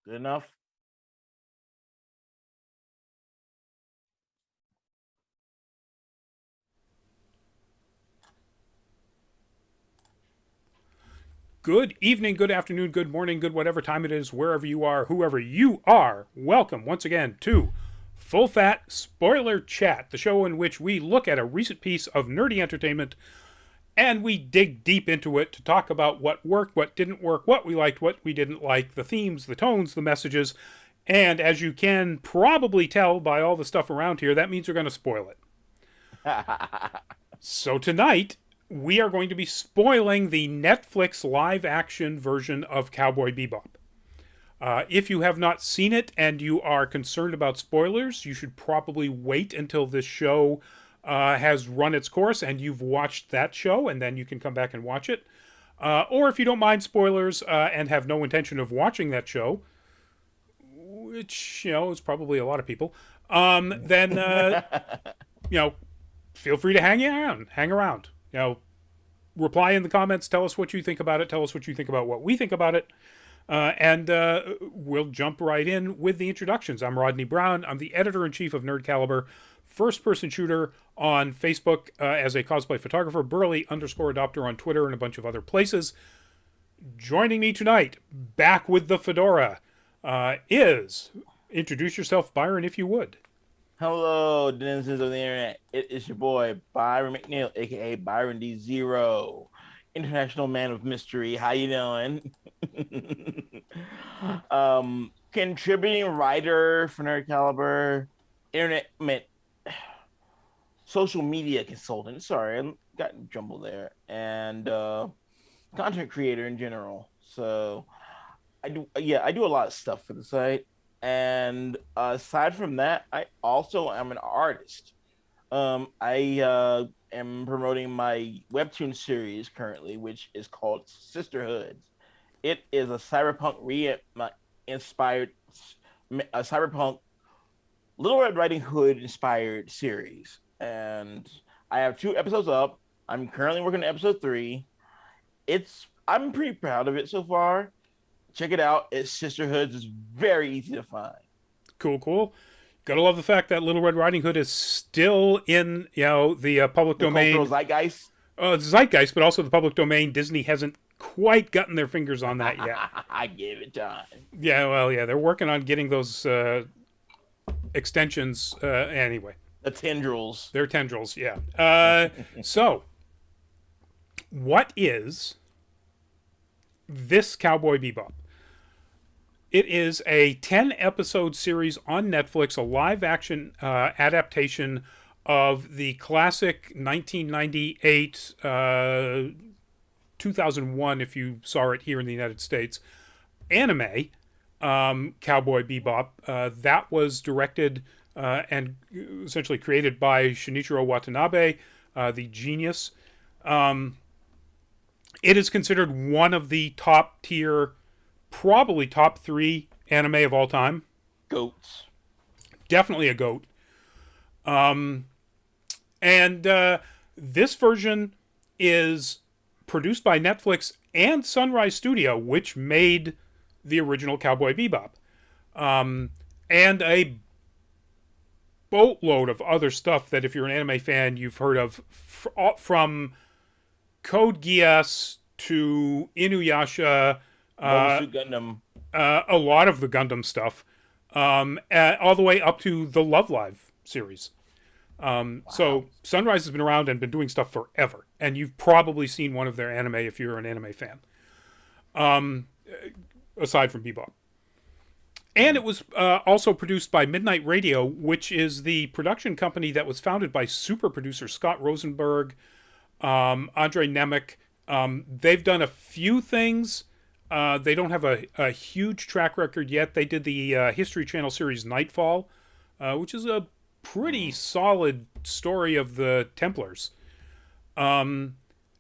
Good enough? Good evening, good afternoon, good morning, good whatever time it is, wherever you are, whoever you are. Welcome once again to Full Fat Spoiler Chat, the show in which we look at a recent piece of nerdy entertainment and we dig deep into it to talk about what worked, what didn't work, what we liked, what we didn't like, the themes, the tones, the messages. And as you can probably tell by all the stuff around here, that means we're going to spoil it. So tonight, we are going to be spoiling the Netflix live action version of Cowboy Bebop. If you have not seen it and you are concerned about spoilers, you should probably wait until this show has run its course and you've watched that show, and then you can come back and watch it. Or if you don't mind spoilers and have no intention of watching that show, which, is probably a lot of people, then, you know, feel free to hang around. Hang around. Reply in the comments. Tell us what you think about it. Tell us what you think about what we think about it. And we'll jump right in with the introductions. I'm Rodney Brown. I'm the editor-in-chief of Nerd Caliber, first-person shooter on Facebook as a cosplay photographer, Burley_adopter on Twitter and a bunch of other places. Joining me tonight, back with the fedora, is, introduce yourself, Byron, if you would. Hello, denizens of the internet. It is your boy, Byron McNeil, aka Byron D0, international man of mystery. How you doing? Contributing writer for Nerd Caliber, social media consultant. Sorry, I got jumbled there, and content creator in general. So I do a lot of stuff for the site. And aside from that, I also am an artist. I am promoting my webtoon series currently, which is called Sisterhoods. It is a cyberpunk inspired, a cyberpunk Little Red Riding Hood inspired series, and I have 2 episodes up. I'm currently working on episode 3. I'm pretty proud of it so far. Check it out. It's Sisterhoods. It's very easy to find. Cool, cool. Gotta love the fact that Little Red Riding Hood is still in, the public The cultural domain zeitgeist. zeitgeist, but also the public domain. Disney hasn't quite gotten their fingers on that yet. I gave it time. Yeah, well, yeah, they're working on getting those extensions anyway. The tendrils. They're tendrils, yeah. So, what is this Cowboy Bebop? It is a 10-episode series on Netflix, a live-action adaptation of the classic 1998, 2001, if you saw it here in the United States, anime, Cowboy Bebop. That was directed and essentially created by Shinichiro Watanabe, the genius. It is considered one of the top tier, probably top 3 anime of all time. Goats. Definitely a goat. And this version is produced by Netflix and Sunrise Studio, which made the original Cowboy Bebop. And a boatload of other stuff that, if you're an anime fan, you've heard of, from Code Geass to Inuyasha, Gundam. a lot of the Gundam stuff, all the way up to the Love Live series. Wow. So Sunrise has been around and been doing stuff forever, and you've probably seen one of their anime if you're an anime fan. Aside from Bebop. And it was also produced by Midnight Radio, which is the production company that was founded by super producer Scott Rosenberg, Andre Nemec. They've done a few things. They don't have a huge track record yet. They did the History Channel series Nightfall, which is a pretty solid story of the Templars. And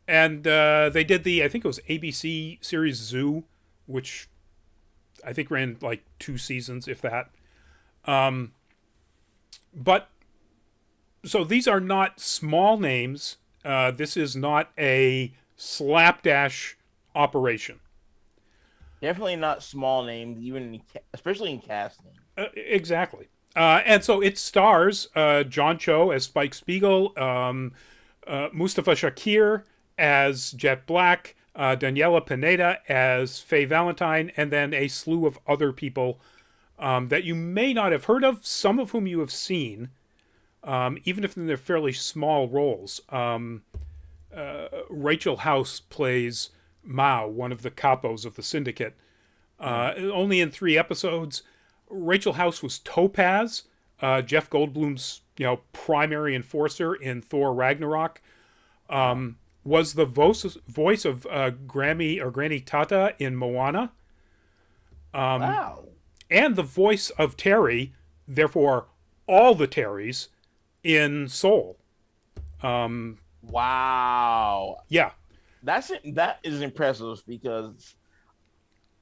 they did I think it was ABC series Zoo, which I think ran like 2 seasons, if that. But, so these are not small names. This is not a slapdash operation. Definitely not small names, especially in casting. Exactly. And so it stars John Cho as Spike Spiegel, Mustafa Shakir as Jet Black, Daniela Pineda as Faye Valentine, and then a slew of other people that you may not have heard of, some of whom you have seen, even if they're fairly small roles. Rachel House plays Mao, one of the capos of the syndicate, Hmm. only in 3 episodes. Rachel House was Topaz, Jeff Goldblum's primary enforcer in Thor Ragnarok. Wow. Was the voice of Grammy or Granny Tata in Moana, Wow. and the voice of Terry, therefore all the Terrys in Soul. Um, Wow. yeah, That is impressive because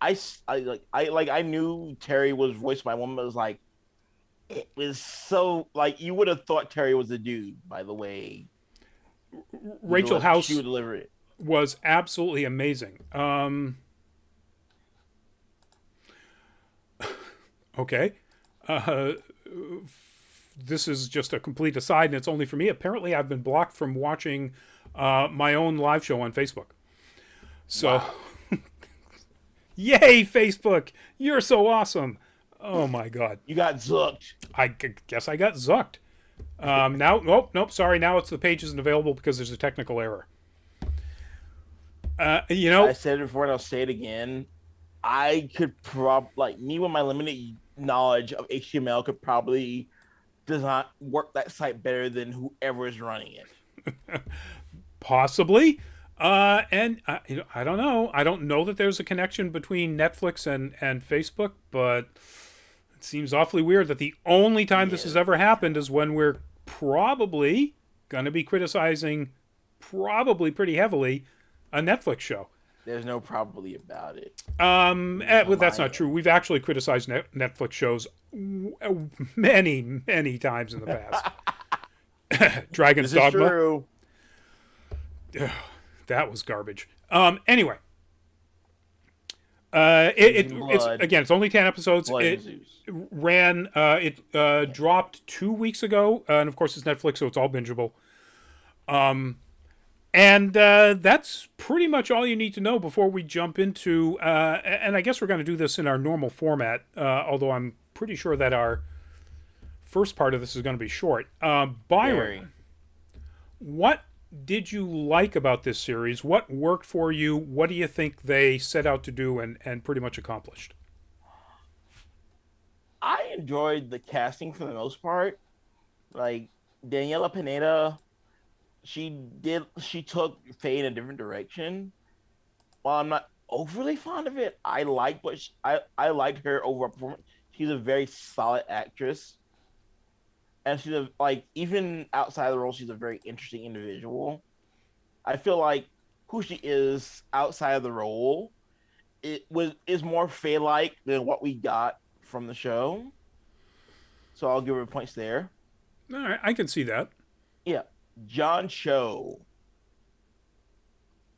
I knew Terry was voiced by a woman, but it was like it was so like you would have thought Terry was a dude by the way Rachel she House would deliver it. was absolutely amazing. Okay. Uh, this is just a complete aside, and it's only for me. Apparently, I've been blocked from watching my own live show on Facebook. So, Wow. yay, Facebook! You're so awesome. Oh my God. You got zooked. Guess I got zucked. Now, nope, sorry. Now it's the page isn't available because there's a technical error. You I know, said it before and I'll say it again. I could like me with my limited knowledge of HTML could probably design work that site better than whoever is running it. possibly. And I don't know. I don't know that there's a connection between Netflix and Facebook, but it seems awfully weird that the only time this Yeah, has ever happened is when we're probably going to be criticizing, probably pretty heavily, a Netflix show. there's no probably about it. Well, that's not Hermione. true. We've actually criticized Netflix shows many, many times in the past. Dragon's This is Dogma, true. that was garbage. Anyway, Season it's blood, again, it's only 10 episodes. blood and It Zeus. ran, it dropped 2 weeks ago, and of course it's Netflix, so it's all bingeable. And that's pretty much all you need to know before we jump into. And I guess we're going to do this in our normal format, although I'm pretty sure that our first part of this is going to be short. Very. Byron, what did you like about this series? What worked for you? What do you think they set out to do and pretty much accomplished? I enjoyed the casting for the most part. Like Daniela Pineda, she took Faye in a different direction. While I'm not overly fond of it, I like I liked her overall performance. She's a very solid actress, and she's like even outside the role, she's a very interesting individual. I feel like who she is outside of the role it was is more Faye like than what we got from the show. So I'll give her points there. All right, I can see that. Yeah, John Cho.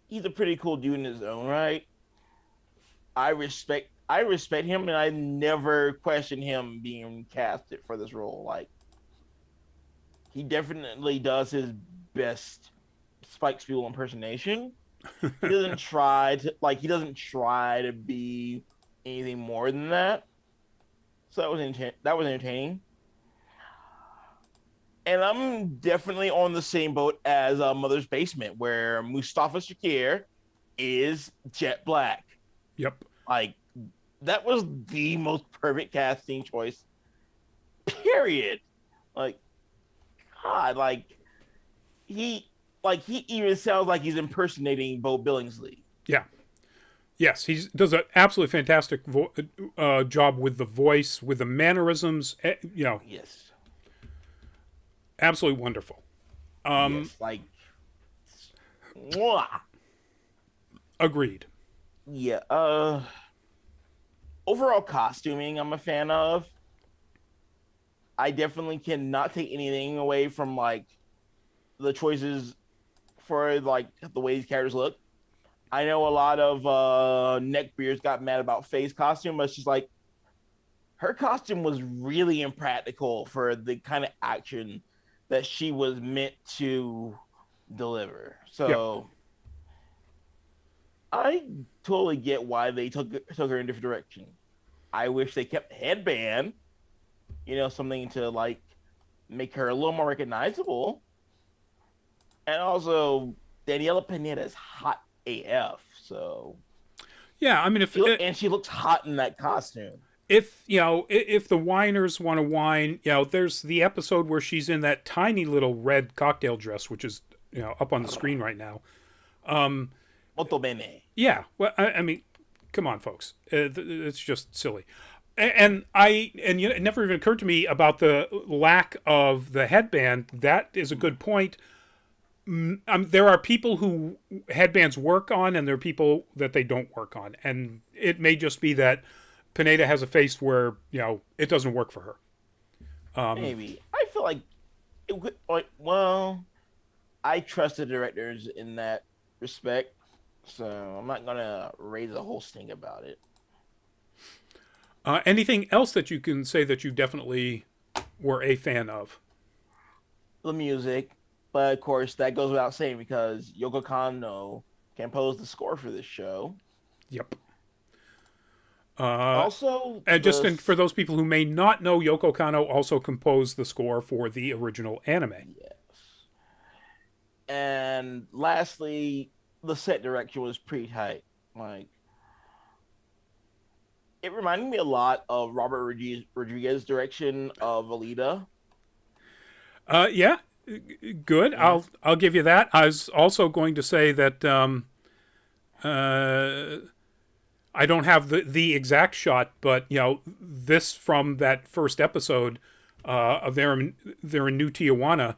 He's a pretty cool dude in his own right. I respect him, and I never questioned him being casted for this role. Like he definitely does his best Spike Spiegel impersonation. He doesn't try to be anything more than that. So that was entertaining. And I'm definitely on the same boat as Mother's Basement, where Mustafa Shakir is Jet Black. Yep. Like that was the most perfect casting choice. Period. Like God, he he even sounds like he's impersonating Bo Billingsley. Yeah. Yes, he does an absolutely fantastic job with the voice, with the mannerisms. Yes, Absolutely wonderful. Um, yes, like mwah. Agreed. Yeah. Overall costuming, I'm a fan of. I definitely cannot take anything away from like the choices for like the way these characters look. I know a lot of neckbeards got mad about Faye's costume, but she's like, her costume was really impractical for the kind of action that she was meant to deliver. Yep. So I totally get why they took her in a different direction. I wish they kept the headband, something to like make her a little more recognizable. And also, Daniela Pineda is hot AF, so Yeah, I mean, she looks hot in that costume. if the whiners want to whine, there's the episode where she's in that tiny little red cocktail dress, which is up on the screen right now. Molto bene. Yeah, well, I mean, come on, folks, it's just silly. And it never even occurred to me about the lack of the headband. That is a good point. There are people who headbands work on, and there are people that they don't work on, and it may just be that Pineda has a face where it doesn't work for her. Maybe I feel like it would. Well, I trust the directors in that respect, so I'm not gonna raise a whole stink about it. Anything else that you can say that you definitely were a fan of? The music, but of course that goes without saying because Yoko Kanno composed the score for this show. Yep. Also, And for those people who may not know, Yoko Kanno also composed the score for the original anime. yes, and lastly, the set direction was pretty tight. Like, it reminded me a lot of Robert Rodriguez's direction of Alita. Yeah, good. Mm. I'll give you that. I was also going to say that I don't have the exact shot, but this from that first episode of they're in New Tijuana.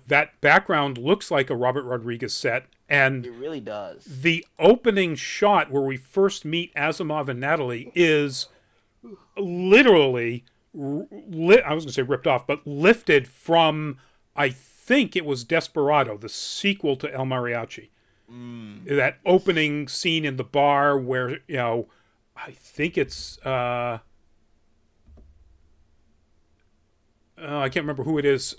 That background looks like a Robert Rodriguez set, and It really does. the opening shot where we first meet Asimov and Natalie is literally, I was going to say ripped off, but lifted from, I think it was Desperado, the sequel to El Mariachi. That opening scene in the bar where, I think it's, I can't remember who it is.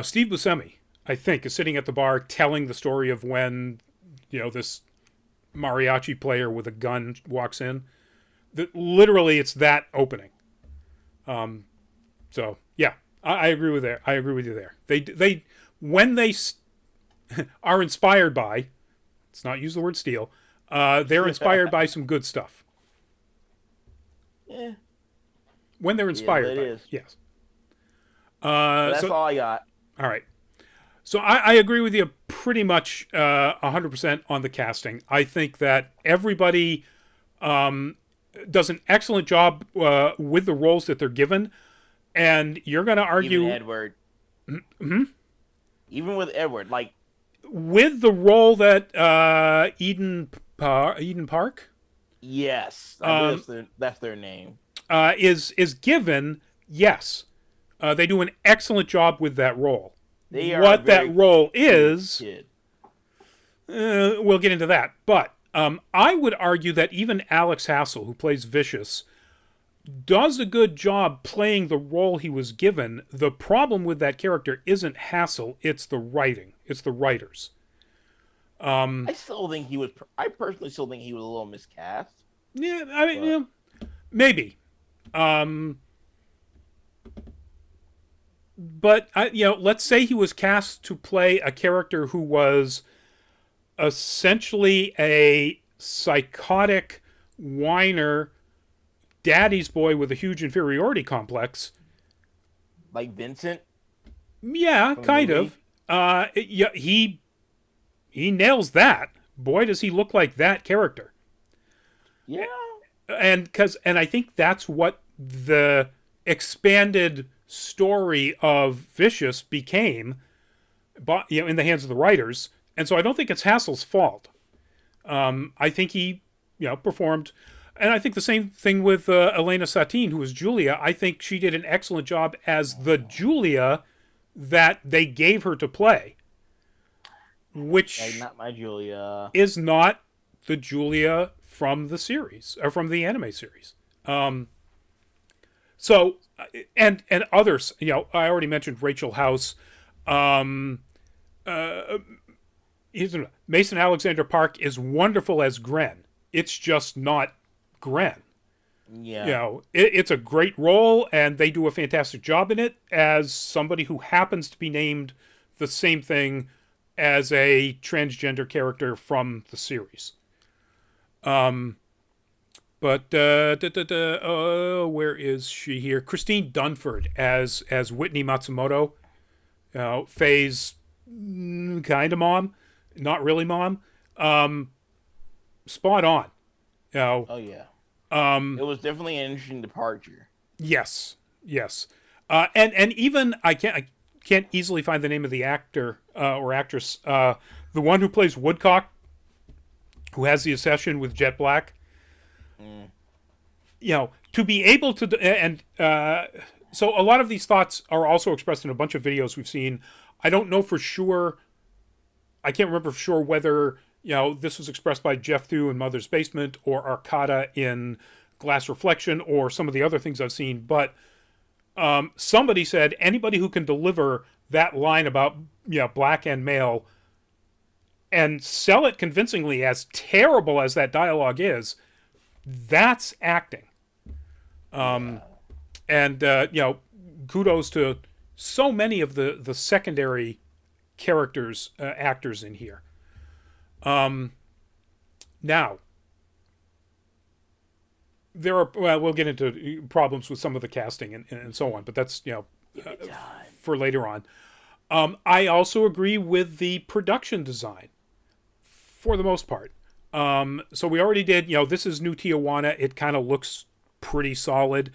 Steve Buscemi, I think, is sitting at the bar telling the story of when, this mariachi player with a gun walks in. Literally, it's that opening. So yeah, I agree with that. I agree with you there. They when they are inspired by, let's not use the word steal. They're inspired by some good stuff. Yeah, When they're yeah, inspired that by is. yes. That's all I got. All right. So I agree with you pretty much 100% on the casting. I think that everybody does an excellent job with the roles that they're given. And you're going to argue... Even Edward. Even with Edward, like... With the role that Eden Park? Yes. That's their name. Is given, yes. They do an excellent job with that role. What that role is, we'll get into that. But I would argue that even Alex Hassel, who plays Vicious, does a good job playing the role he was given. The problem with that character isn't Hassel, it's the writing. It's the writers. I still think he was... I personally still think he was a little miscast. Yeah, I mean, maybe. But let's say he was cast to play a character who was essentially a psychotic whiner, daddy's boy with a huge inferiority complex. Like Vincent? Yeah, kind of. He nails that. Boy, does he look like that character. Yeah. And I think that's what the expanded story of Vicious became, in the hands of the writers. And so I don't think it's Hassel's fault. I think he, performed, and I think the same thing with Elena Satin, who was Julia. I think she did an excellent job as the Julia that they gave her to play. Like which not my Julia. is not the Julia from the series or from the anime series. Um, so and others, I already mentioned Rachel House. Um, uh, Mason Alexander Park is wonderful as Gren. It's just not Gren. Yeah. It's a great role, and they do a fantastic job in it as somebody who happens to be named the same thing as a transgender character from the series. Um, but where is she here? Christine Dunford as Whitney Matsumoto, Faye's kind of mom, not really mom. Um, Spot on. You know, Oh yeah. It um, was definitely an interesting departure. yes, yes, and even I can't easily find the name of the actor or actress. The one who plays Woodcock, who has the obsession with Jet Black. Mm. To be able to and so a lot of these thoughts are also expressed in a bunch of videos we've seen. I don't know for sure. I can't remember for sure whether this was expressed by Jeff Thew in Mother's Basement or Arcada in Glass Reflection or some of the other things I've seen. But somebody said anybody who can deliver that line about black and male and sell it convincingly, as terrible as that dialogue is, that's acting. Yeah. And kudos to so many of the secondary characters, actors in here. Now there are, well, we'll get into problems with some of the casting and so on, but that's for later on. I also agree with the production design for the most part. So we already did, this is New Tijuana. It kind of looks pretty solid.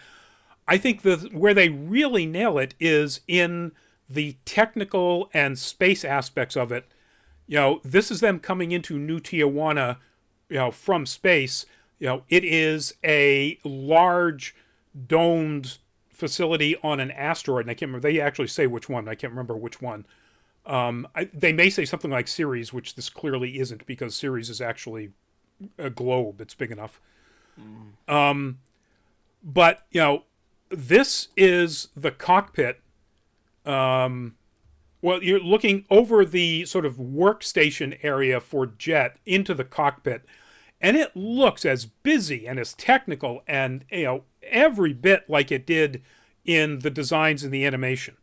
I think where they really nail it is in the technical and space aspects of it. This is them coming into New Tijuana, from space. It is a large domed facility on an asteroid, and I can't remember. They actually say which one. I can't remember which one. They may say something like Ceres, which this clearly isn't because Ceres is actually a globe. It's big enough. But this is the cockpit. Well, you're looking over the sort of workstation area for Jet into the cockpit, and it looks as busy and as technical and every bit like it did in the designs and the animation.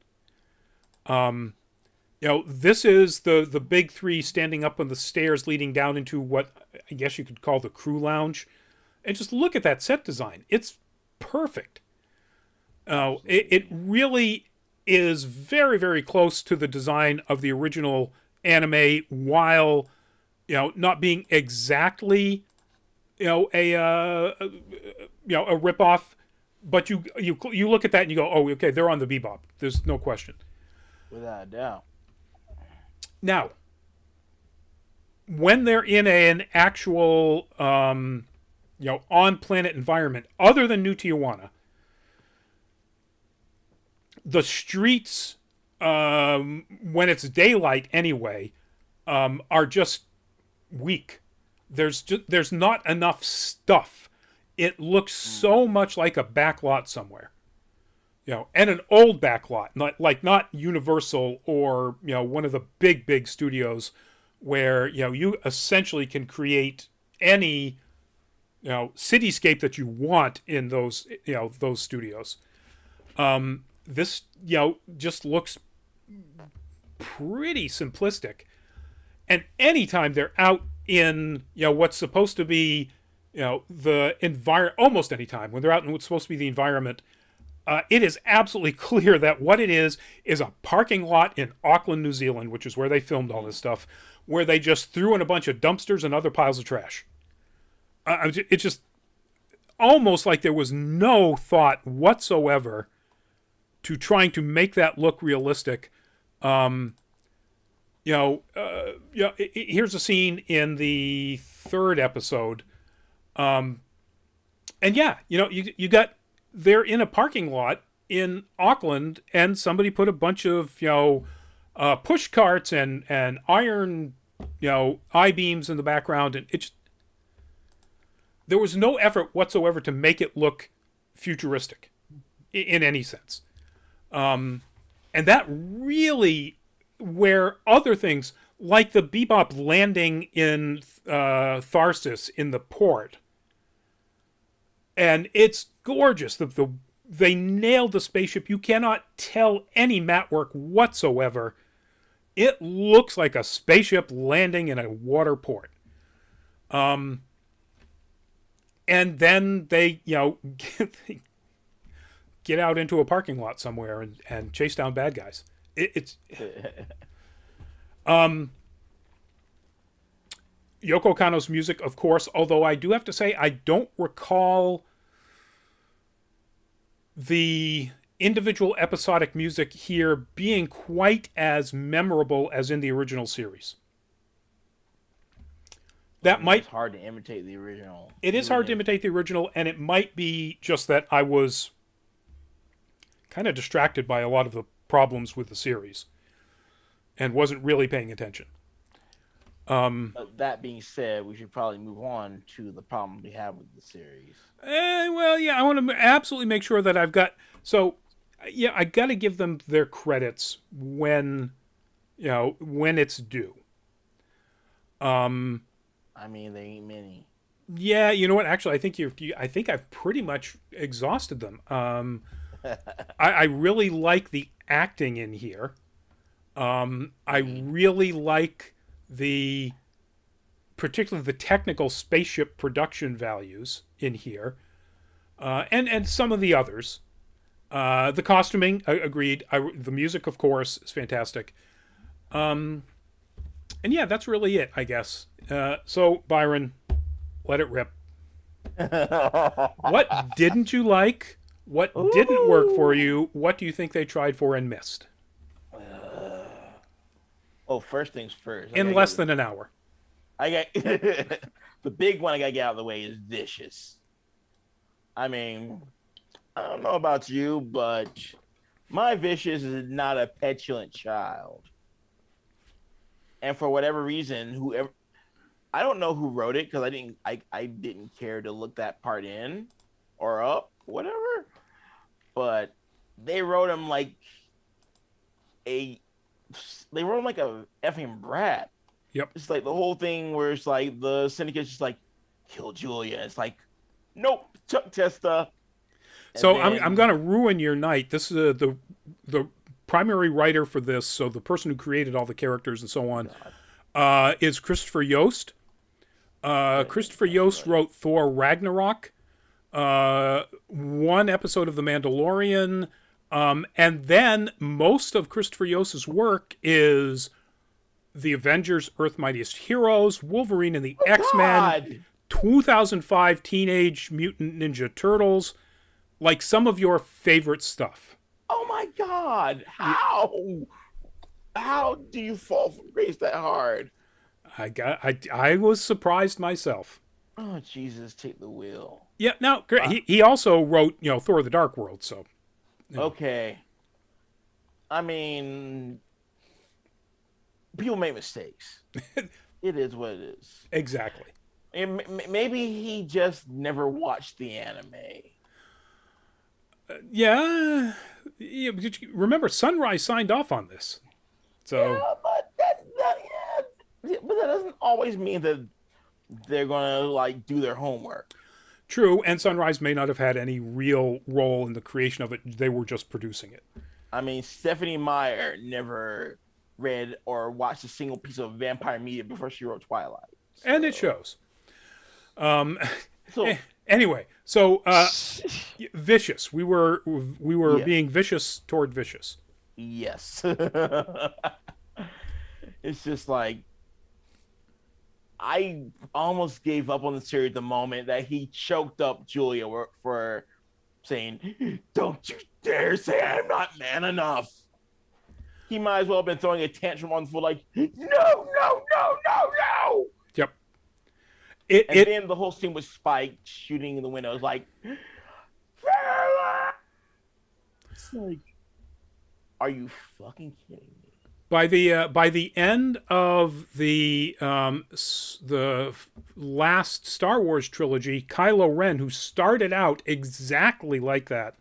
This is the big three standing up on the stairs leading down into what I guess you could call the crew lounge, and just look at that set design. It's perfect. It really is very, very close to the design of the original anime, while not being exactly a ripoff. But you look at that and you go, oh, okay, they're on the Bebop. There's no question. Without a doubt. Now, when they're in an actual on-planet environment other than New Tijuana, the streets, when it's daylight anyway, are just weak. There's not enough stuff. It looks so much like a backlot somewhere, and an old backlot, not Universal or one of the big studios, where you essentially can create any cityscape that you want in those those studios. This just looks pretty simplistic, and anytime they're out in what's supposed to be the environment, almost any time when they're out in what's supposed to be the environment, it is absolutely clear that what it is a parking lot in Auckland, New Zealand, which is where they filmed all this stuff, where they just threw in a bunch of dumpsters and other piles of trash. It's just almost like there was no thought whatsoever to trying to make that look realistic. Here's a scene in the third episode. And you got, they're in a parking lot in Auckland, and somebody put a bunch of push carts and iron I beams in the background, and there was no effort whatsoever to make it look futuristic in any sense. And that really, where other things like the Bebop landing in Tharsis in the port, and it's gorgeous. They nailed the spaceship. You cannot tell any matte work whatsoever. It looks like a spaceship landing in a water port. And then they, get out into a parking lot somewhere and chase down bad guys. It's Yoko Kanno's music, of course, although I do have to say I don't recall the individual episodic music here being quite as memorable as in the original series. That might It's hard to imitate the original. It is hard to imitate the original, and it might be just that I was kind of distracted by a lot of the problems with the series and wasn't really paying attention. That being said, we should probably move on to the problem we have with the series. Well, yeah, I want to absolutely make sure that I've got. So, yeah, I got to give them their credits when it's due. I mean, there ain't many. Yeah, you know what? Actually, I think I've pretty much exhausted them. I really like the acting in here. I really like particularly the technical spaceship production values in here, and some of the others. The costuming, agreed. The music, of course, is fantastic. And yeah, that's really it, I guess. So Byron, let it rip. What didn't you like? What didn't work for you? What do you think they tried for and missed? First things first. In less than an hour. I got the big one I gotta get out of the way is vicious. I mean, I don't know about you, but my vicious is not a petulant child. And for whatever reason, whoever I don't know who wrote it because I didn't care to look that part in or up, whatever. But they wrote him like a effing brat. Yep. It's like the whole thing where it's like the syndicate's just like kill Julia. It's like, nope, Chuck Testa. So I'm going to ruin your night. This is the primary writer for this, so the person who created all the characters and so on, is Christopher Yost. Christopher Yost wrote Thor Ragnarok, one episode of The Mandalorian, and then most of Christopher Yost's work is The Avengers, Earth's Mightiest Heroes, Wolverine and the X-Men, 2005 Teenage Mutant Ninja Turtles, like some of your favorite stuff. Oh my God! How do you fall from grace that hard? I was surprised myself. Oh Jesus, take the wheel. Yeah, no, great. He also wrote Thor: The Dark World. So okay, I mean, people make mistakes. It is what it is. Exactly. And maybe he just never watched the anime. Yeah. Remember, Sunrise signed off on this. So. Yeah, but but that doesn't always mean that they're gonna do their homework. True, and Sunrise may not have had any real role in the creation of it. They were just producing it. I mean, Stephanie Meyer never read or watched a single piece of vampire media before she wrote Twilight. So. And it shows. Anyway, so vicious. We were being vicious toward vicious. Yes. It's just like I almost gave up on the series the moment that he choked up Julia for saying, "Don't you dare say I'm not man enough." He might as well have been throwing a tantrum on the floor like, "No, no, no, no, no." Yep. Then the whole scene with Spike shooting in the window. It's like, it's like, are you fucking kidding me? By the end of the last Star Wars trilogy, Kylo Ren, who started out exactly like that,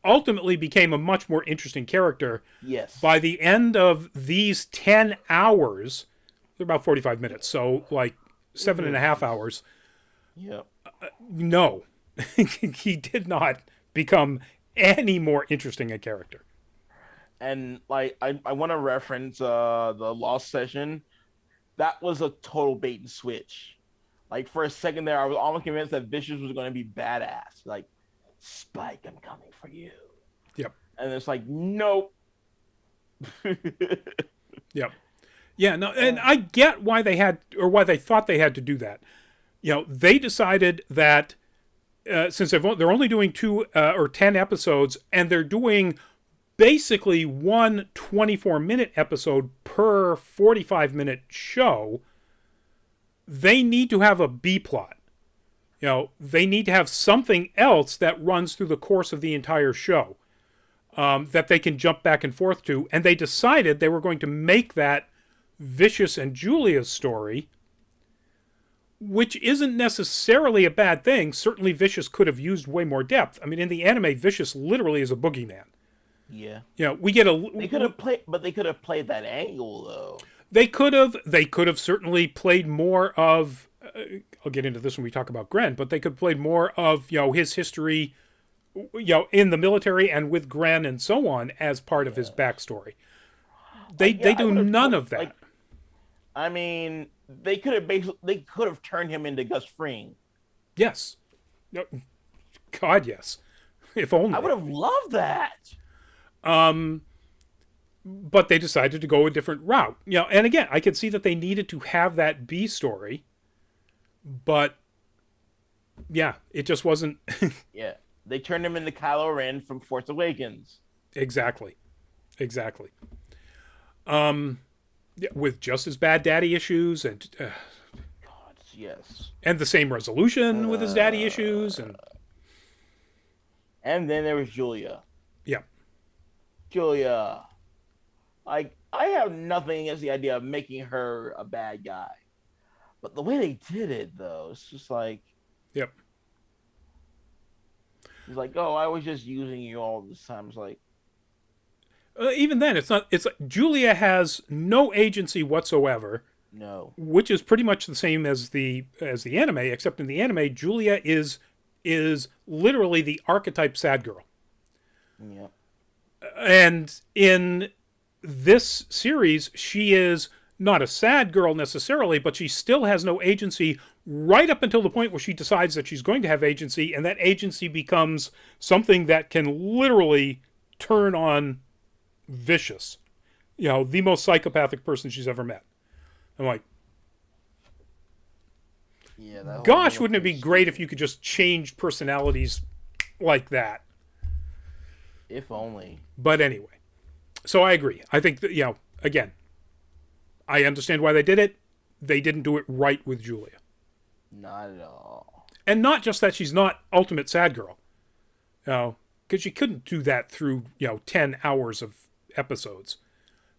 ultimately became a much more interesting character. Yes. By the end of these 10 hours, they're about 45 minutes, so like seven and a half Movies. hours. Yep. No, he did not become any more interesting a character. And like I want to reference the Lost Session. That was a total bait and switch. Like for a second there, I was almost convinced that Vicious was going to be badass. Like, Spike, I'm coming for you. Yep. And it's like, nope. Yep. Yeah, no, and I get why they had, or why they thought they had to do that. You know, they decided that since they're only doing 2 or 10 episodes, and they're doing basically one 24-minute episode per 45-minute show, they need to have a B plot. You know, they need to have something else that runs through the course of the entire show that they can jump back and forth to. And they decided they were going to make that Vicious and Julia's story, which isn't necessarily a bad thing. Certainly Vicious could have used way more depth. I mean, in the anime, Vicious literally is a boogeyman. Yeah. You know, we get They could have played, but they could have played that angle though. They could have certainly played more of. I'll get into this when we talk about Gren, but they could have played more of, you know, his history, you know, in the military and with Gren and so on as part of his backstory. They do none of that. Like, I mean, they could have turned him into Gus Fring. Yes, No, God, yes. If only. I would have loved that. But they decided to go a different route. You know, and again, I could see that they needed to have that B story, but yeah, it just wasn't. Yeah, they turned him into Kylo Ren from Force Awakens. Exactly. Yeah, with just as bad daddy issues God, yes. and the same resolution with his daddy issues And then there was Julia. yeah. Julia, like I have nothing against the idea of making her a bad guy, but the way they did it, though, it's just like Yep. it's like, oh, I was just using you all this time. It's like, Even then, it's not. It's like Julia has no agency whatsoever, no, which is pretty much the same as the anime, except in the anime, Julia is literally the archetype sad girl. yeah, And in this series, she is not a sad girl necessarily, but she still has no agency right up until the point where she decides that she's going to have agency, and that agency becomes something that can literally turn on Vicious. You know, the most psychopathic person she's ever met. I'm like, yeah. That gosh, wouldn't it be great if you could just change personalities like that? If only. But anyway, so I agree. I think that, you know, again, I understand why they did it. They didn't do it right with Julia. Not at all. And not just that she's not ultimate sad girl. You know, because you couldn't do that through, you know, 10 hours of episodes.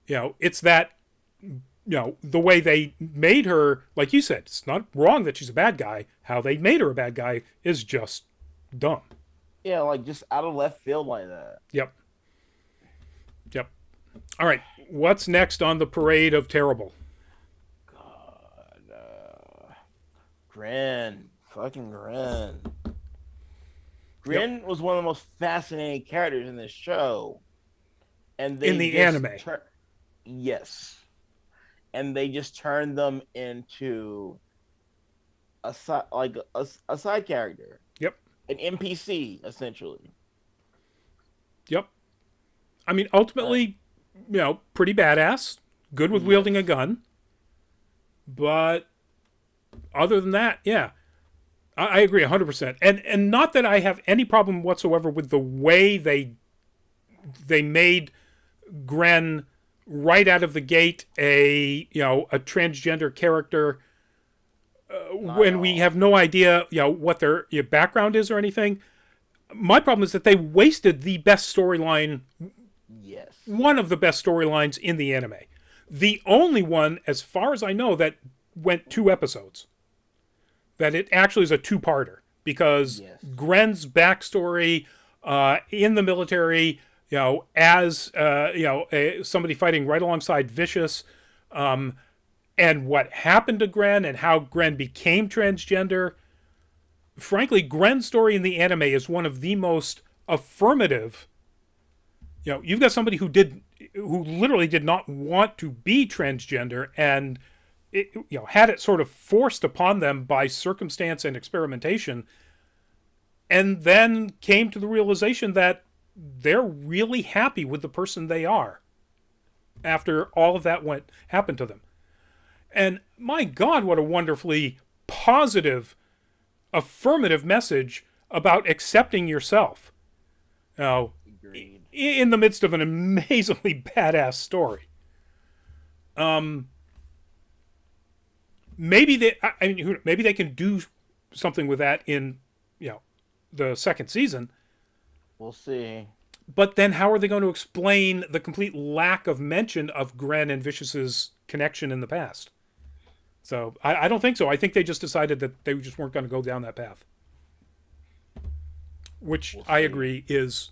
You know, it's that, you know, the way they made her, like you said, it's not wrong that she's a bad guy. How they made her a bad guy is just dumb. Yeah, like just out of left field like that. Yep. All right. What's next on the parade of terrible? God, Grin, fucking Grin. Grin was one of the most fascinating characters in this show, and they In the anime. Yes, and they just turned them into a side, like a side character, Yep. an NPC essentially. Yep. I mean, ultimately, you know, pretty badass, good with wielding a gun. But other than that, yeah, I agree 100%. And not that I have any problem whatsoever with the way they made Gren right out of the gate a transgender character when we have no idea, you know, what their background is or anything. My problem is that they wasted the best storyline Yes. one of the best storylines in the anime. The only one, as far as I know, that went 2 episodes. That it actually is a two-parter because Yes. Gren's backstory in the military, as somebody fighting right alongside Vicious, and what happened to Gren and how Gren became transgender. Frankly, Gren's story in the anime is one of the most affirmative. You've got somebody who literally did not want to be transgender and had it sort of forced upon them by circumstance and experimentation, and then came to the realization that they're really happy with the person they are after all of that happened to them. And my God, what a wonderfully positive, affirmative message about accepting yourself. Now, Agreed. in the midst of an amazingly badass story. Maybe maybe they can do something with that in the second season. We'll see. But then how are they going to explain the complete lack of mention of Gren and Vicious's connection in the past? So I don't think so. I think they just decided that they just weren't going to go down that path. Which We'll I see. agree is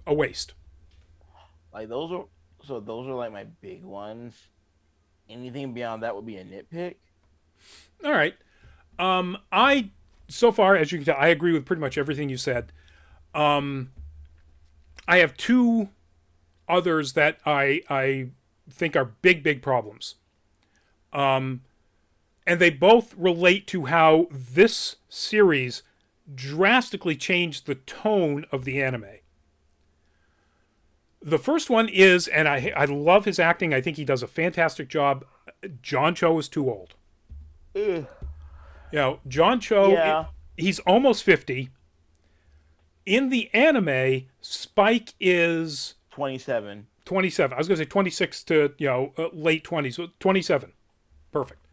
a waste. Like those are like my big ones. Anything beyond that would be a nitpick. All right. I so far, as you can tell, I agree with pretty much everything you said. I have two others that I think are big problems. And they both relate to how this series drastically changed the tone of the anime. The first one is, and I love his acting. I think he does a fantastic job. John Cho is too old. Ugh. John Cho, Yeah. he's almost 50. In the anime, Spike is 27. 27. I was going to say 26 to, late 20s. 27. Perfect.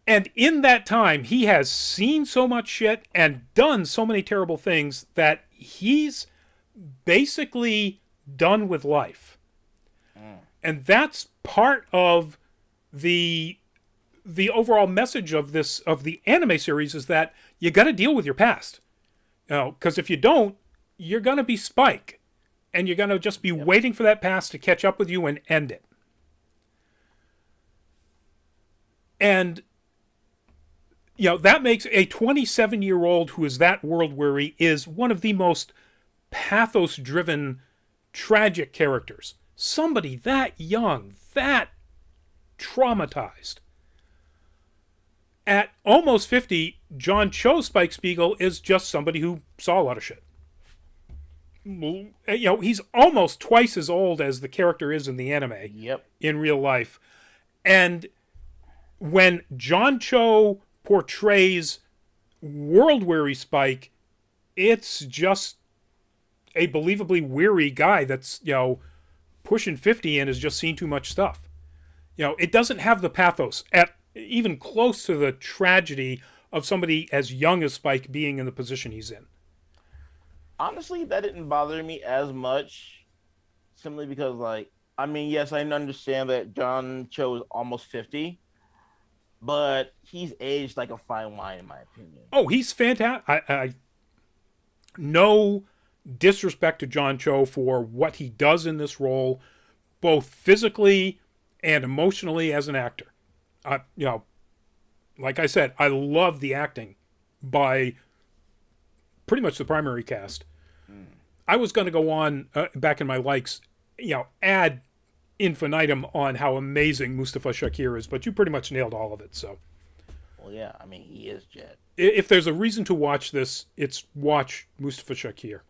And in that time, he has seen so much shit and done so many terrible things that he's basically done with life. And that's part of the overall message of the anime series is that you got to deal with your past. Because if you don't, you're going to be Spike. And you're going to just be waiting for that past to catch up with you and end it. And, that makes a 27-year-old who is that world weary is one of the most pathos-driven, tragic characters. Somebody that young, that traumatized. At almost 50, John Cho Spike Spiegel is just somebody who saw a lot of shit. He's almost twice as old as the character is in the anime. Yep. In real life. And when John Cho portrays world-weary Spike, it's just a believably weary guy that's, pushing 50 and has just seen too much stuff. It doesn't have the pathos at even close to the tragedy of somebody as young as Spike being in the position he's in. Honestly, that didn't bother me as much, simply because, yes, I understand that John Cho is almost 50, but he's aged like a fine wine, in my opinion. Oh, he's fantastic. I no disrespect to John Cho for what he does in this role, both physically and emotionally as an actor. Like I said, I love the acting by pretty much the primary cast. I was going to go on back in my likes, ad infinitum on how amazing Mustafa Shakir is, but you pretty much nailed all of it. So, Well, yeah, he is Jet. If there's a reason to watch this, it's watch Mustafa Shakir.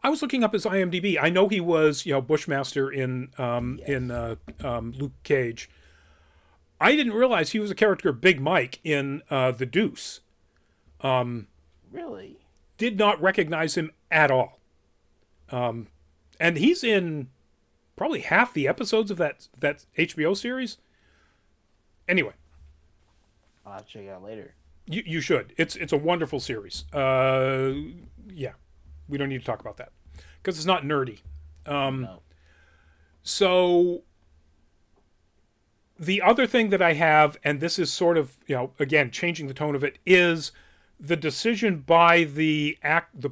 I was looking up his IMDb. I know he was, Bushmaster in Luke Cage. I didn't realize he was a character Big Mike in The Deuce. Really? Did not recognize him at all. And he's in probably half the episodes of that HBO series. Anyway, I'll have to check it out later. you should. It's a wonderful series. Yeah. We don't need to talk about that because it's not nerdy. No. So the other thing that I have, and this is sort of, again, changing the tone of it, is the decision by the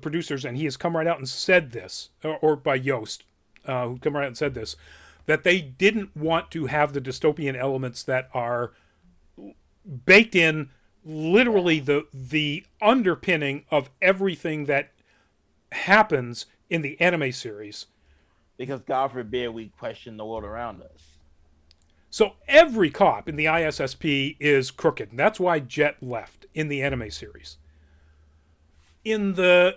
producers, and he has come right out and said this, or by Yost, who come right out and said this, that they didn't want to have the dystopian elements that are baked in, literally the underpinning of everything that happens in the anime series. Because God forbid we question the world around us. So every cop in the ISSP is crooked, and that's why Jet left in the anime series. In this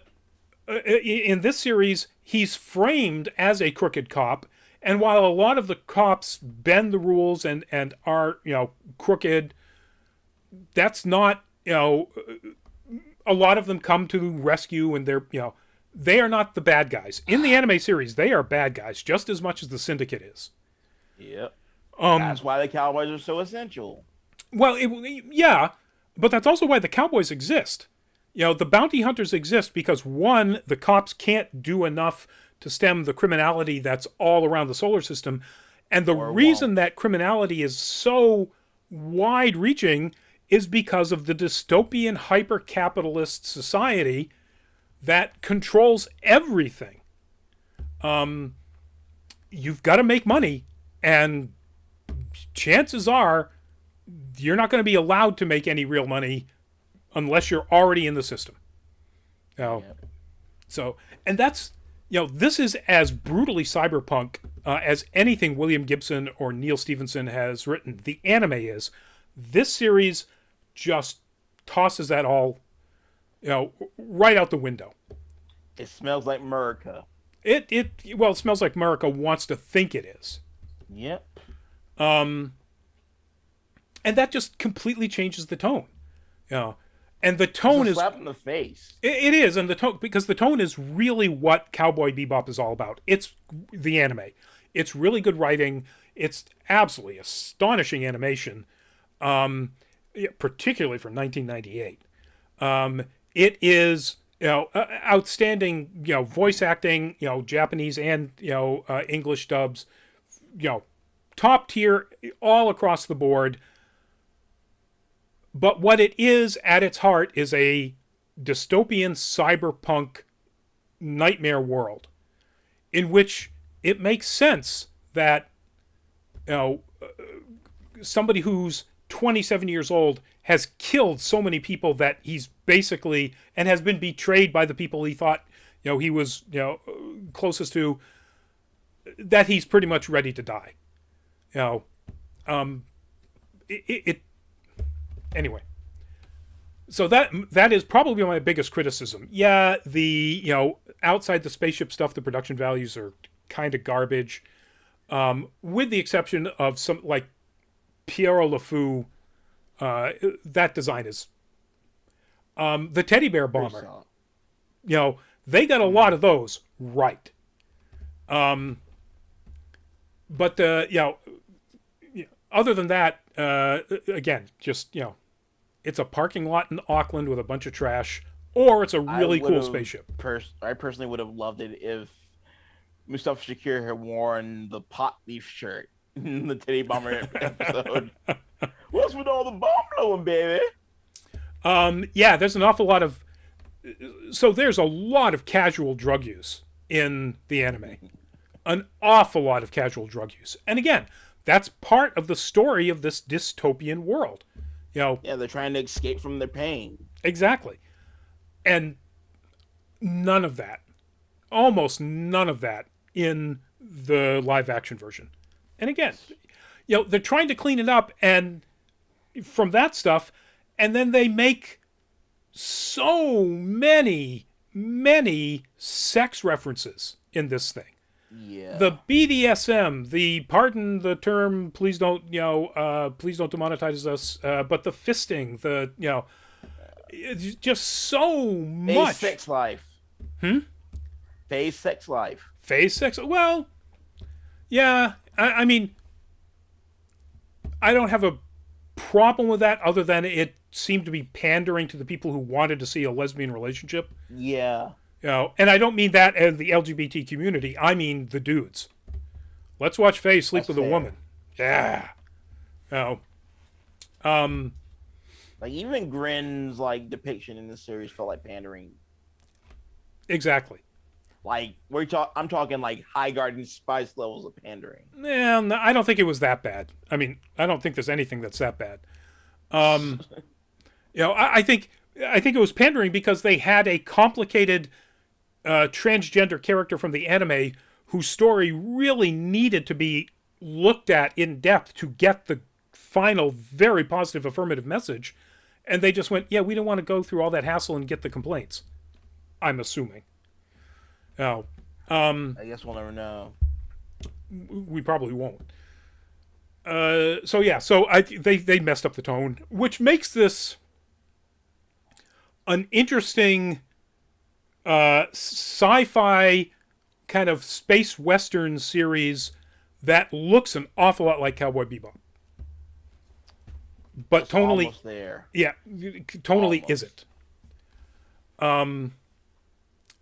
series, he's framed as a crooked cop, and while a lot of the cops bend the rules and are crooked, that's not a lot of them come to rescue, and they are not the bad guys in the anime series. They are bad guys just as much as the Syndicate is. Yep. That's why the Cowboys are so essential. Well, yeah, but that's also why the Cowboys exist. The bounty hunters exist because, one, the cops can't do enough to stem the criminality that's all around the solar system. And the reason that criminality is so wide-reaching is because of the dystopian hyper-capitalist society that controls everything. You've got to make money, and chances are you're not going to be allowed to make any real money unless you're already in the system. So, and that's, this is as brutally cyberpunk as anything William Gibson or Neil Stephenson has written. The anime is. This series just tosses that all, right out the window. It smells like America. It smells like America wants to think it is. Yep. And that just completely changes the tone. And the tone is slap in the face. It is, and the tone, because the tone is really what Cowboy Bebop is all about. It's the anime. It's really good writing. It's absolutely astonishing animation, particularly for 1998. It is outstanding. Voice acting. Japanese and English dubs. Top tier all across the board. But what it is at its heart is a dystopian cyberpunk nightmare world in which it makes sense that somebody who's 27 years old has killed so many people that he's basically, and has been betrayed by the people he thought he was closest to, that he's pretty much ready to die. Anyway, so that is probably my biggest criticism. Yeah, the outside the spaceship stuff, the production values are kind of garbage, with the exception of some like Piero LeFou. That design is the teddy bear bomber. They got a lot of those right. But other than that, again, just it's a parking lot in Auckland with a bunch of trash, or it's a really cool spaceship. I personally would have loved it if Mustafa Shakir had worn the pot leaf shirt in the Teddy Bomber episode. What's with all the bomb blowing, baby? Yeah, there's an awful lot of. So there's a lot of casual drug use in the anime. An awful lot of casual drug use. And again, that's part of the story of this dystopian world. Yeah, they're trying to escape from their pain. Exactly. And none of that, almost none of that in the live action version. And again, they're trying to clean it up and from that stuff, and then they make so many sex references in this thing. Yeah. The BDSM, the pardon the term, please don't demonetize us, but the fisting, it's just so much. Phase sex life. Phase sex life. Phase sex. Well, yeah. I mean, I don't have a problem with that, other than it seemed to be pandering to the people who wanted to see a lesbian relationship. Yeah. And I don't mean that as the LGBT community. I mean the dudes. Let's watch Faye sleep That's with a fair. woman. Yeah. You know, um, Like even Grin's like depiction in the series felt like pandering. exactly. Like I'm talking like high garden spice levels of pandering. Yeah, no, I don't think it was that bad. I mean, I don't think there's anything that's that bad. Um, I think it was pandering because they had a complicated transgender character from the anime whose story really needed to be looked at in depth to get the final, very positive affirmative message. And they just went, yeah, we don't want to go through all that hassle and get the complaints. I'm assuming. Now, I guess we'll never know. we probably won't. They messed up the tone, which makes this an interesting sci-fi kind of space western series that looks an awful lot like Cowboy Bebop, but It's tonally, almost there. yeah, tonally Almost. isn't.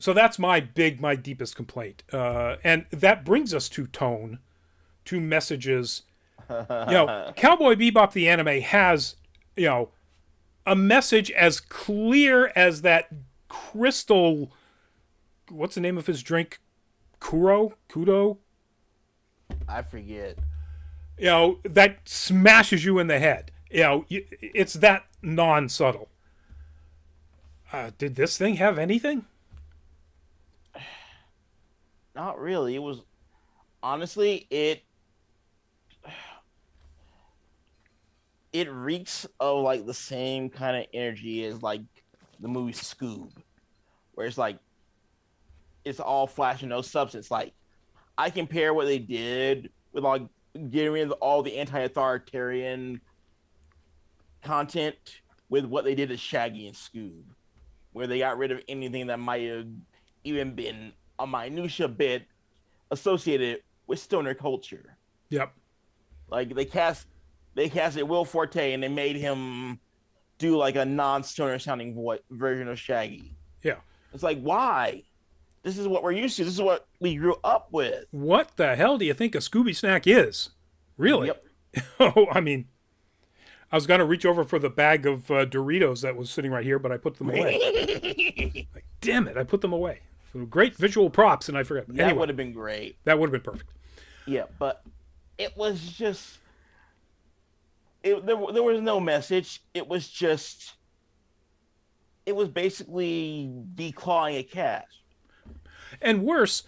So that's my deepest complaint, and that brings us to tone, to messages. Cowboy Bebop the anime has, a message as clear as that crystal. What's the name of his drink? Kudo. I forget. That smashes you in the head. It's that non-subtle. Did this thing have anything? Not really. It was honestly it reeks of like the same kind of energy as like the movie Scoob, where it's like it's all flash and no substance. Like I compare what they did with like getting rid of all the anti-authoritarian content with what they did to Shaggy and Scoob, where they got rid of anything that might have even been a minutia bit associated with stoner culture. Yep. Like they casted Will Forte and they made him do like a non-stoner sounding version of Shaggy. Yeah. It's like why? This is what we're used to. This is what we grew up with. What the hell do you think a Scooby snack is? Really? Yep. Oh, I mean, I was gonna reach over for the bag of Doritos that was sitting right here, but I put them away. Like, damn it, I put them away. So great visual props, and I forgot. That Anyway, would have been great. that would have been perfect. Yeah, but it was just there was no message. It was basically declawing a cat. And worse,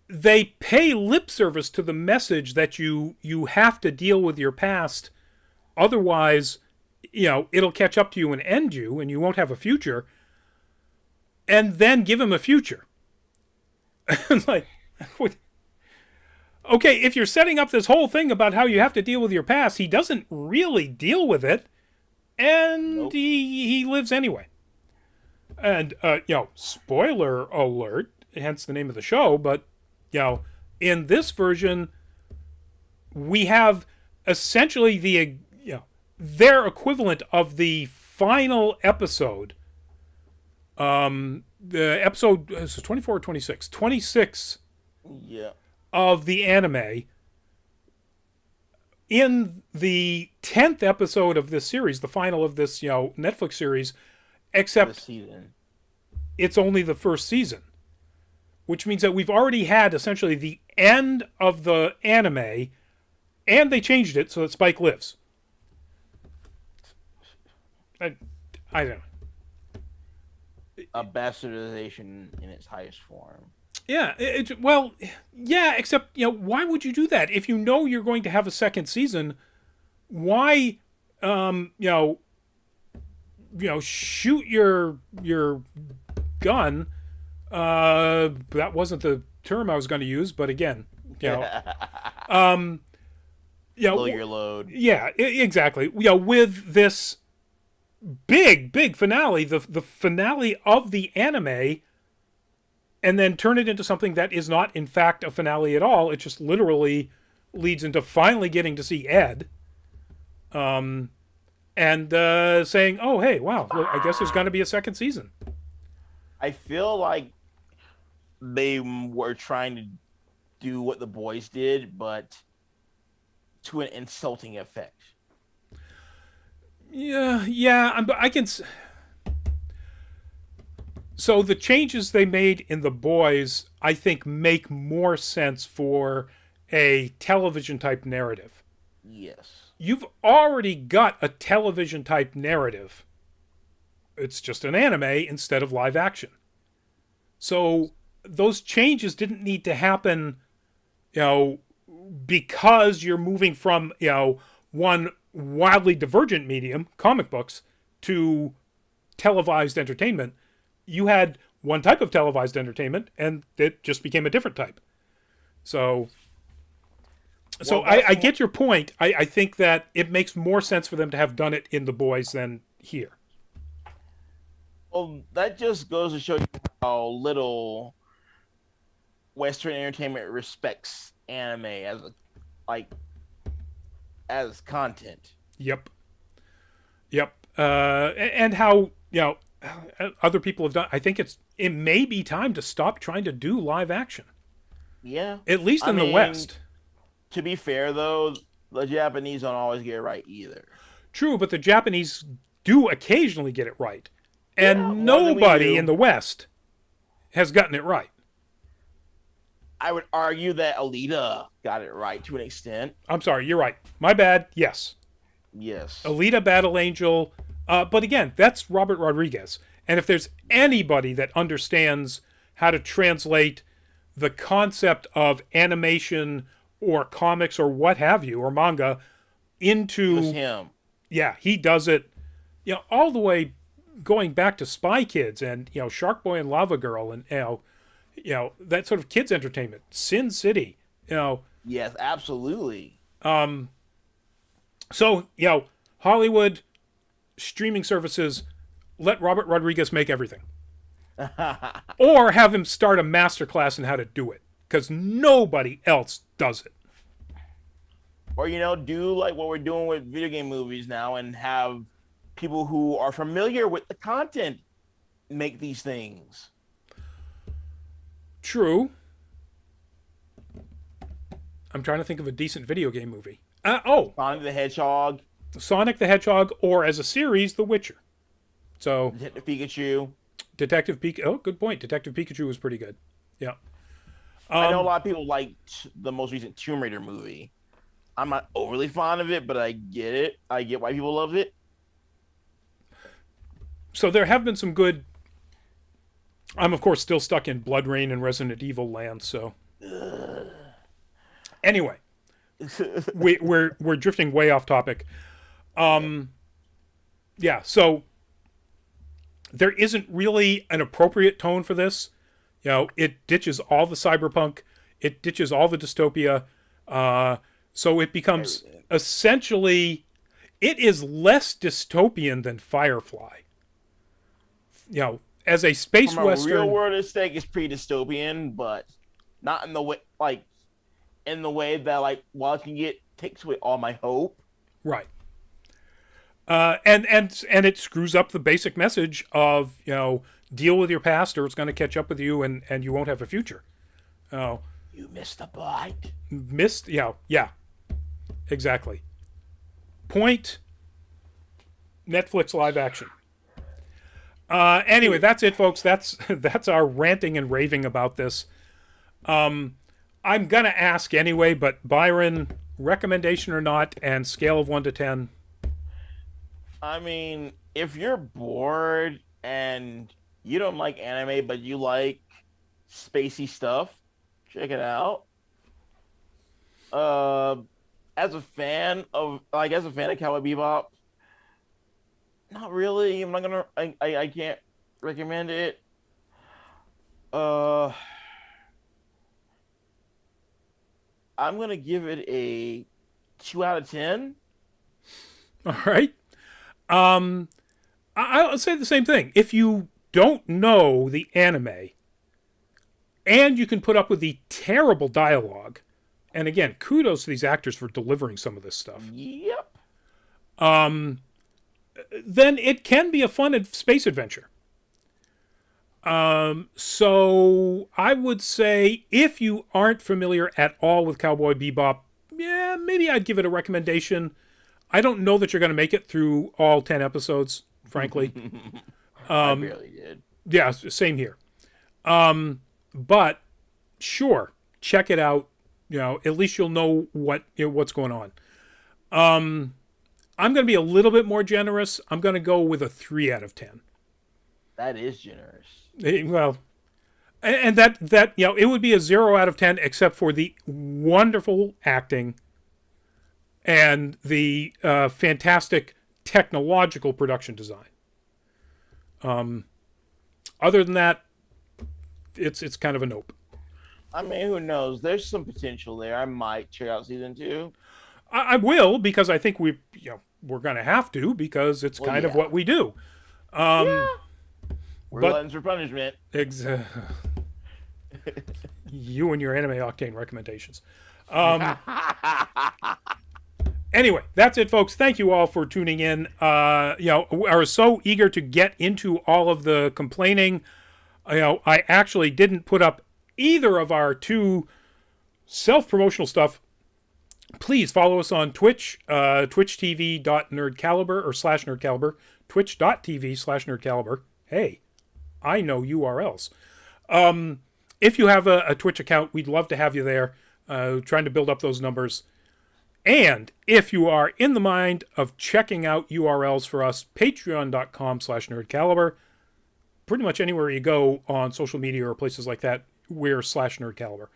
they pay lip service to the message that you have to deal with your past, otherwise, it'll catch up to you and end you, and you won't have a future. And then give him a future. Like, okay, if you're setting up this whole thing about how you have to deal with your past, he doesn't really deal with it, and Nope. he lives anyway. And spoiler alert, hence the name of the show, but in this version, we have essentially their equivalent of the final episode. The episode is 24 or 26? 26 Yeah. of the anime. In the 10th episode of this series, the final of this, Netflix series, This except season. it's only the first season, which means that we've already had essentially the end of the anime, and they changed it so that Spike lives. I don't know. A bastardization in its highest form. Yeah, well, yeah, except, why would you do that? If you know you're going to have a second season, why, shoot your gun. That wasn't the term I was going to use, but again, um, Blow your load. yeah, exactly. With this big finale, the finale of the anime, and then turn it into something that is not, in fact, a finale at all. It just literally leads into finally getting to see Ed. And saying, "Oh, hey, wow! Look, I guess there's going to be a second season." I feel like they were trying to do what the boys did, but to an insulting effect. Yeah. I can. So the changes they made in the boys, I think, make more sense for a television type narrative. Yes. You've already got a television type narrative. It's just an anime instead of live action. So those changes didn't need to happen, you know, because you're moving from, one wildly divergent medium, comic books, to televised entertainment. You had one type of televised entertainment and it just became a different type. So Well, I get your point. I think that it makes more sense for them to have done it in The Boys than here. well, that just goes to show you how little Western entertainment respects anime as a like as content. Yep. Yep. And how, other people have done. I think it may be time to stop trying to do live action, Yeah. at least I in the mean, West. to be fair though, the Japanese don't always get it right either. True, but the Japanese do occasionally get it right. Yeah, And more than we nobody in do. the West has gotten it right. I would argue that Alita got it right to an extent. I'm sorry, you're right. My bad. Yes. Yes. Alita Battle Angel. But again, that's Robert Rodriguez. And if there's anybody that understands how to translate the concept of animation or comics or what have you, or manga, It was into, him. yeah, he does it, all the way going back to Spy Kids and, Shark Boy and Lava Girl and, that sort of kids entertainment. Sin City, Yes, absolutely. So, Hollywood streaming services, let Robert Rodriguez make everything. Or have him start a masterclass in how to do it. Because nobody else does it. Or do like what we're doing with video game movies now and have people who are familiar with the content make these things. True. I'm trying to think of a decent video game movie. Sonic the Hedgehog, Sonic the Hedgehog, or as a series, The Witcher. So, Detective Pikachu. Detective Pikachu. Oh, good point. Detective Pikachu was pretty good. Yeah. I know a lot of people liked the most recent Tomb Raider movie. I'm not overly fond of it, but I get it. I get why people love it. So there have been some good. I'm of course still stuck in Blood Rain and Resident Evil land. So anyway, we're drifting way off topic. Yeah. So there isn't really an appropriate tone for this. It ditches all the cyberpunk. It ditches all the dystopia. So it becomes essentially, it is less dystopian than Firefly. As a space From a western. real world aesthetic, it's pretty dystopian, but not in the way that while it can get takes away all my hope. Right. And it screws up the basic message of, deal with your past or it's going to catch up with you and you won't have a future. You missed the bite. Yeah, exactly. Point. Netflix live action. Anyway, that's it, folks. That's our ranting and raving about this. I'm gonna ask anyway, but Byron, recommendation or not, and scale of 1 to 10. I mean, if you're bored and you don't like anime, but you like spacey stuff, check it out. As a fan of Cowboy Bebop, not really. I'm not gonna. I can't recommend it. I'm gonna give it a 2 out of 10. All right. I'll say the same thing. If you don't know the anime, and you can put up with the terrible dialogue, and again, kudos to these actors for delivering some of this stuff. Yep. Then it can be a fun space adventure. So I would say if you aren't familiar at all with Cowboy Bebop, yeah, maybe I'd give it a recommendation. I don't know that you're going to make it through all 10 episodes, frankly. I barely did. Yeah, same here. But sure, check it out. At least you'll know what's going on. I'm going to be a little bit more generous. I'm going to go with a 3 out of 10. That is generous. Well, and that it would be a 0 out of 10 except for the wonderful acting and the fantastic technological production design. Other than that, it's kind of a nope. I mean, who knows? There's some potential there. I might check out season two. I will, because I think we're going to have to, because it's Well, kind of yeah. what we do. Yeah. We're But gluttons for punishment. ex- you and your anime octane recommendations. Anyway, that's it, folks. Thank you all for tuning in. I was so eager to get into all of the complaining. I actually didn't put up either of our two self-promotional stuff. Please follow us on Twitch, twitchtv.nerdcaliber or /nerdcaliber, twitch.tv/nerdcaliber. Hey, I know URLs. If you have a Twitch account, we'd love to have you there, trying to build up those numbers. And if you are in the mind of checking out URLs for us, patreon.com/nerdcaliber. Pretty much anywhere you go on social media or places like that, we're /nerdcaliber.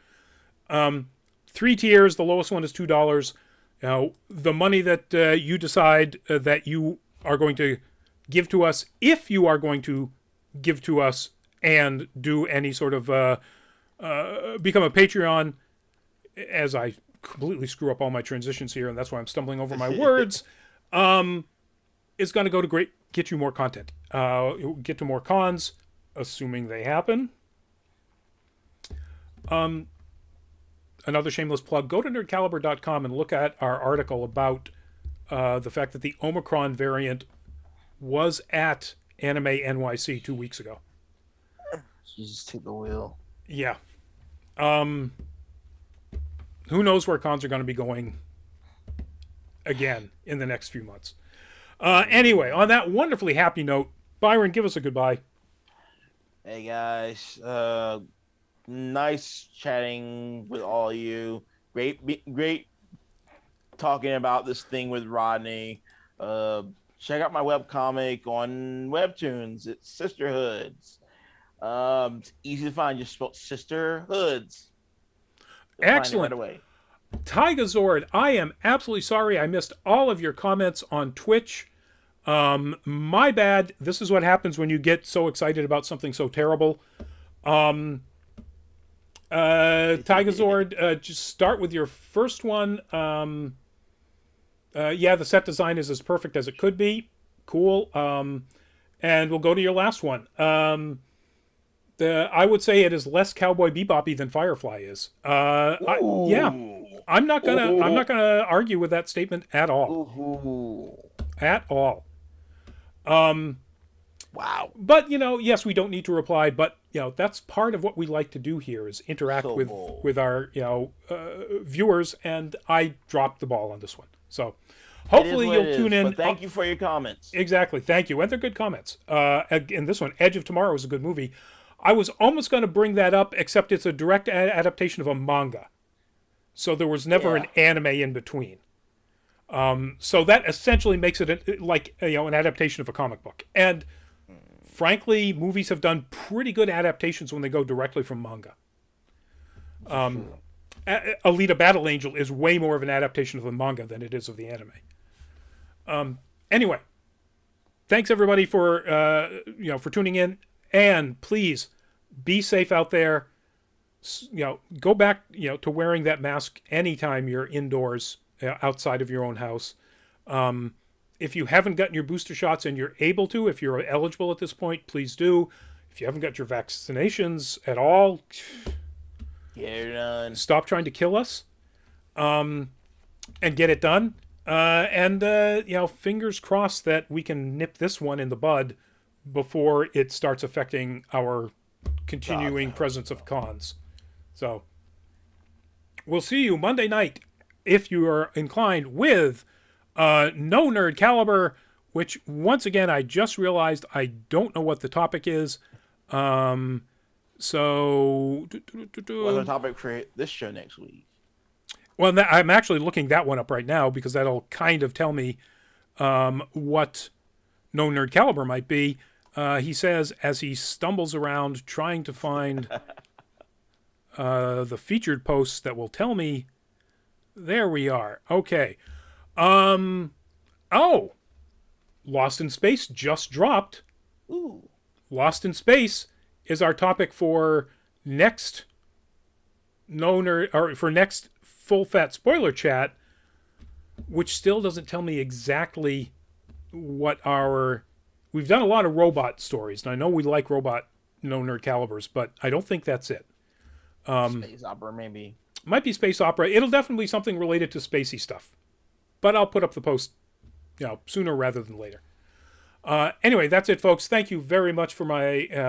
3 tiers, the lowest one is $2. The money that you decide that you are going to give to us, if you are going to give to us and do any sort of become a Patreon, as I completely screw up all my transitions here, and that's why I'm stumbling over my words, is going to go to get you more content. Get to more cons, assuming they happen. Another shameless plug, go to nerdcaliber.com and look at our article about the fact that the Omicron variant was at Anime NYC 2 weeks ago. Jesus, take the wheel. Yeah. Who knows where cons are going to be going again in the next few months. Anyway, on that wonderfully happy note, Byron, give us a goodbye. Hey guys, nice chatting with all of you. Great talking about this thing with Rodney. Check out my webcomic on Webtoons. It's Sisterhoods. It's easy to find. Just spelled Sisterhoods. Excellent. Find it right away. Tigazord, I am absolutely sorry I missed all of your comments on Twitch. My bad. This is what happens when you get so excited about something so terrible. Tigazord, just start with your first one. Yeah, the set design is as perfect as it could be. Cool. And we'll go to your last one. I would say it is less Cowboy Bebop-y than Firefly is. Yeah, I'm not gonna argue with that statement at all. At all. Wow. But yes, we don't need to reply. But that's part of what we like to do here is interact So with bold. with our viewers. And I dropped the ball on this one. So hopefully you'll tune in. But thank you for your comments. Exactly. Thank you. And they're good comments. And this one, Edge of Tomorrow, is a good movie. I was almost going to bring that up, except it's a direct adaptation of a manga. So there was never an anime in between. So that essentially makes it like an adaptation of a comic book. And frankly, movies have done pretty good adaptations when they go directly from manga. Alita Battle Angel is way more of an adaptation of the manga than it is of the anime. Anyway, thanks everybody for for tuning in, and please be safe out there. Go back to wearing that mask anytime you're indoors outside of your own house. If you haven't gotten your booster shots and you're able to, if you're eligible at this point, please do. If you haven't got your vaccinations at all, Get it done. stop trying to kill us, and get it done. And fingers crossed that we can nip this one in the bud before it starts affecting our God, I continuing hope presence of so. cons. So we'll see you Monday night if you are inclined with No Nerd Caliber, which once again I just realized I don't know what the topic is. Um, so What's our topic for this show next week? well, I'm actually looking that one up right now because that'll kind of tell me what No Nerd Caliber might be. He says as he stumbles around trying to find the featured posts that will tell me. There we are. Okay. Um. Oh, Lost in Space just dropped. Ooh, Lost in Space is our topic for next no nerd or for next full fat spoiler chat, which still doesn't tell me exactly what our. We've done a lot of robot stories, and I know we like robot no nerd calibers, but I don't think that's it. space opera maybe. Might be space opera. It'll definitely be something related to spacey stuff, but I'll put up the post, sooner rather than later. Anyway, that's it, folks. Thank you very much for my